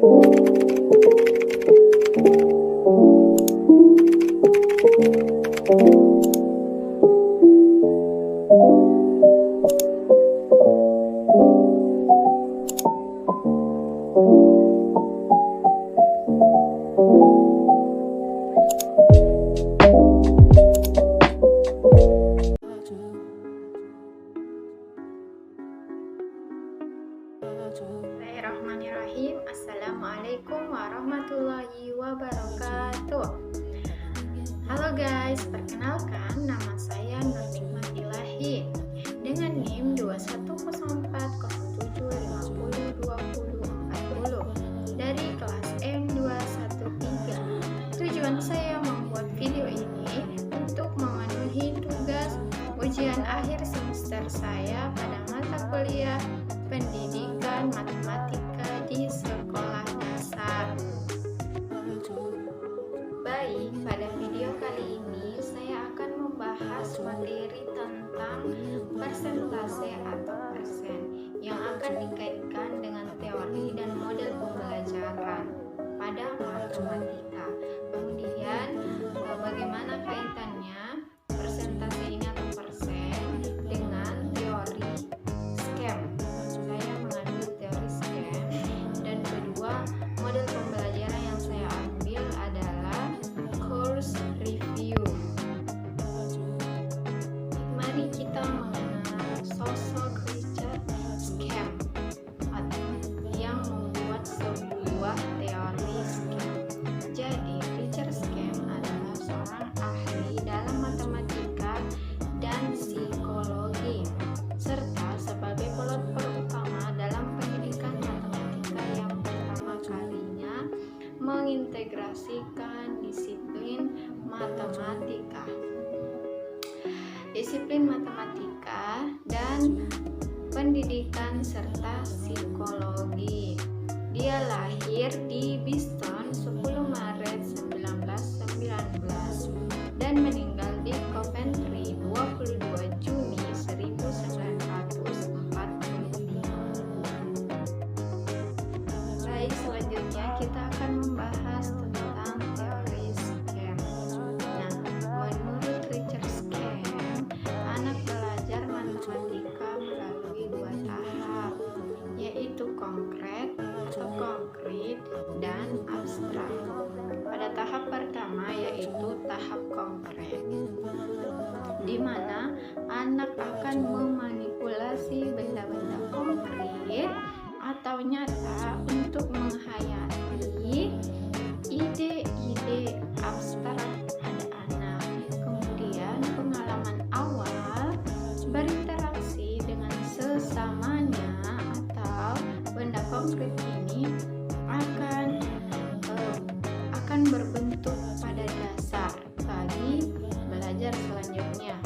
Bismillahirrahmanirrahim. Assalamualaikum warahmatullahi wabarakatuh. Halo guys, perkenalkan nama saya Nur Nikmat Ilahi dengan NIM 210407502040 dari kelas M213. Tujuan saya membuat video ini untuk memenuhi tugas ujian akhir semester saya pada mata kuliah Pendidikan Matematika di sekolah dasar. Baik, pada video kali ini saya akan membahas materi tentang persentase atau persen yang akan dikaitkan dengan teori dan model pembelajaran pada matematika. Kemudian, bagaimana kaitannya persentase ini atau persen dengan teori scam. Saya mengambil teori scam, dan kedua model pembelajaran yang saya ambil adalah course review. Mari kita mengenal sosok Richard Scam yang membuat sebuah teori scam. Jadi Richard Scam adalah seorang ahli dalam matematika dan psikologi, serta sebagai pelopor utama dalam pendidikan matematika yang pertama kalinya mengintegrasikan disiplin matematika dan pendidikan serta psikologi. Dia lahir di Boston 10 Maret 1919 dan meninggal di Coventry 22 Juni 1945. Baik, selanjutnya kita akan membahas tentang teori scam. Nah, menurut Richard Scam, anak belajar matematika melalui dua tahap, yaitu konkret dan abstrak. Pada tahap pertama yaitu tahap konkret, di mana anak akan memanipulasi benda-benda konkret atau nyata untuk menghayati ide-ide abstrak pada anak. Kemudian pengalaman awal berinteraksi dengan sesamanya atau benda konkret ini akan berbentuk pada dasar bagi belajar selanjutnya,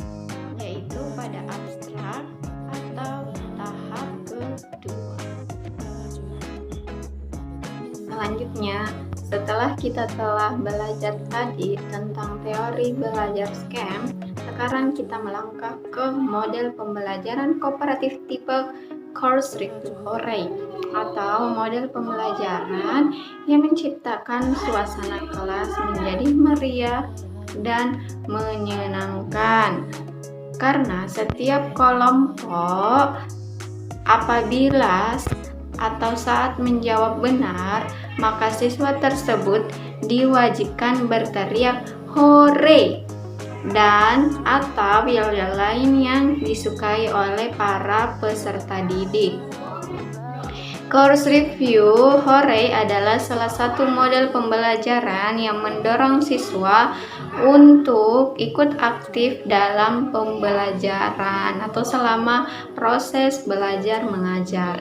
yaitu pada abstrak atau tahap kedua. Selanjutnya, setelah kita telah belajar tadi tentang teori belajar scam, sekarang kita melangkah ke model pembelajaran kooperatif tipe course review Horey, atau model pembelajaran yang menciptakan suasana kelas menjadi meriah dan menyenangkan. Karena setiap kelompok apabila atau saat menjawab benar, maka siswa tersebut diwajibkan berteriak hore dan atau yel-yel lain yang disukai oleh para peserta didik. Course review Horey adalah salah satu model pembelajaran yang mendorong siswa untuk ikut aktif dalam pembelajaran atau selama proses belajar mengajar.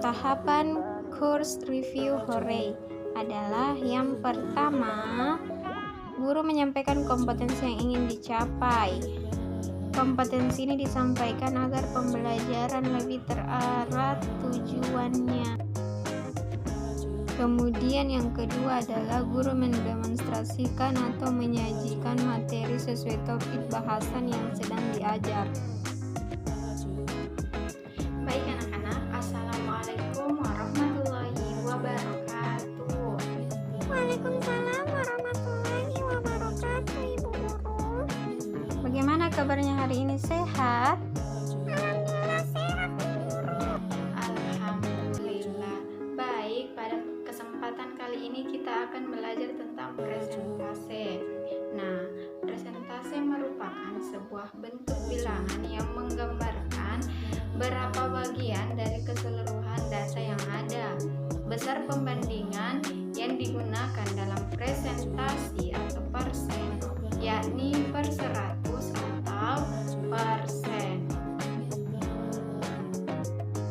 Tahapan course review Horey adalah yang pertama, guru menyampaikan kompetensi yang ingin dicapai. Kompetensi ini disampaikan agar pembelajaran lebih terarah tujuannya. Kemudian yang kedua adalah guru mendemonstrasikan atau menyajikan materi sesuai topik bahasan yang sedang diajar. Baik anak-anak, Assalamualaikum warahmatullahi Waalaikumsalam warahmatullahi wabarakatuh, Ibu Guru. Bagaimana kabarnya hari ini, sehat? Alhamdulillah sehat, Bu Guru. Alhamdulillah. Baik, pada kesempatan kali ini kita akan belajar tentang presentase. Nah, presentase merupakan sebuah bentuk bilangan yang menggambarkan berapa bagian dari keseluruhan data yang ada. Besar pembandingan yang digunakan dalam presentasi atau persen, yakni per 100 atau persen.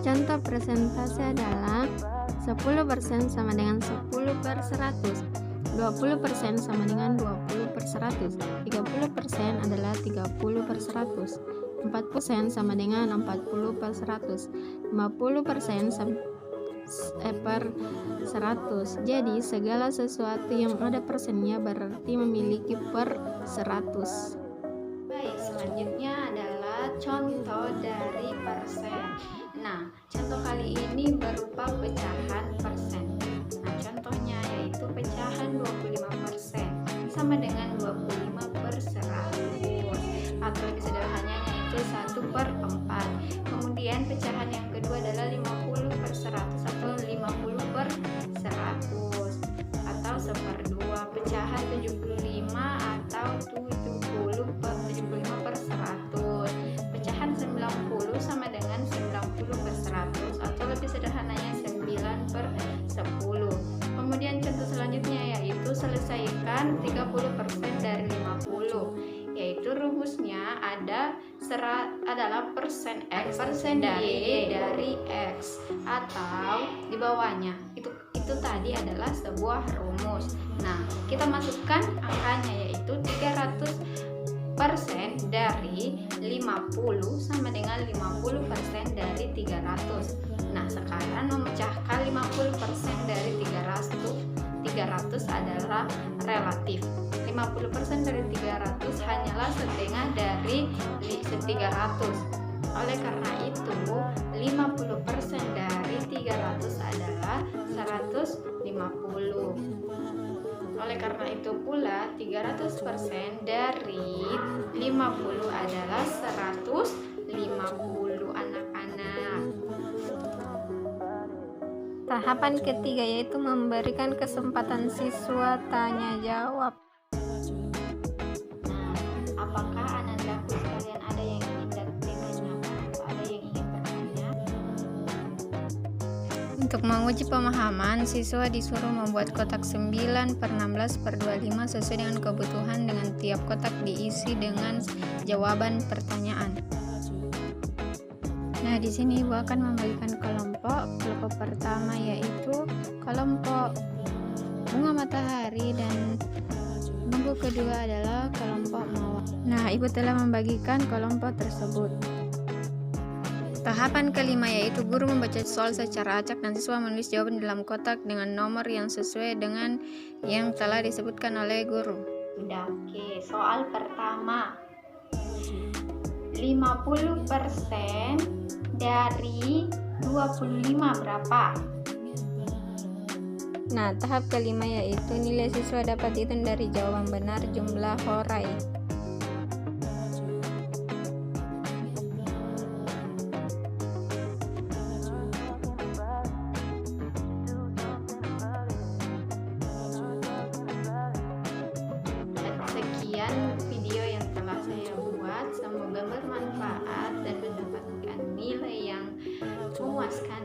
Contoh presentase adalah 10% sama dengan 10 per 100, 20% sama dengan 20 per 100, 30% adalah 30 per 100, 4% sama dengan 40 per 100, 50% per 100. Jadi segala sesuatu yang ada persennya berarti memiliki per 100. Baik, selanjutnya adalah contoh dari persen. Nah, contoh kali ini berupa pecahan persen. Nah, contohnya yaitu pecahan 25% sama dengan 25 per 100, atau lebih sederhananya yaitu 1 per 4. Kemudian pecahan yang kedua adalah 50 per 100 atau 50 per 100, atau 1/2. Pecahan 75 atau 75 per 100. Pecahan 90 sama dengan 90 per 100, atau lebih sederhananya 9 per 10. Kemudian contoh selanjutnya yaitu selesaikan 30% dari 50, yaitu rumusnya adalah persen X persen dari X, atau di bawahnya itu tadi adalah sebuah rumus. Nah, kita masukkan angkanya yaitu 300% dari 50 sama dengan 50% dari 300. Nah, sekarang memecahkan 50% dari 300 adalah relatif. 50% dari 300 hanyalah setengah dari 300. Oleh karena itu, 50% dari 300 adalah 150. Oleh karena itu pula 300% dari 50 adalah 150 anak-anak. Tahapan ketiga yaitu memberikan kesempatan siswa tanya jawab. Nah, apakah anandaku sekalian ada yang ingin ditanyakan atau ada yang ingin bertanya? Untuk menguji pemahaman, siswa disuruh membuat kotak 9/16/25 sesuai dengan kebutuhan, dengan tiap kotak diisi dengan jawaban pertanyaan. Nah, di sini Ibu akan membagikan kelompok. Kelompok pertama yaitu kelompok bunga matahari, dan kelompok kedua adalah kelompok mawar. Nah, Ibu telah membagikan kelompok tersebut. Tahapan kelima yaitu guru membaca soal secara acak dan siswa menulis jawaban dalam kotak dengan nomor yang sesuai dengan yang telah disebutkan oleh guru. Oke, soal pertama. 50% dari 25 berapa? Nah, tahap kelima yaitu nilai siswa dapat dihitung dari jawaban benar jumlah horai. Sekian video yang telah saya buat, semoga bermanfaat dan mendapatkan nilai yang memuaskan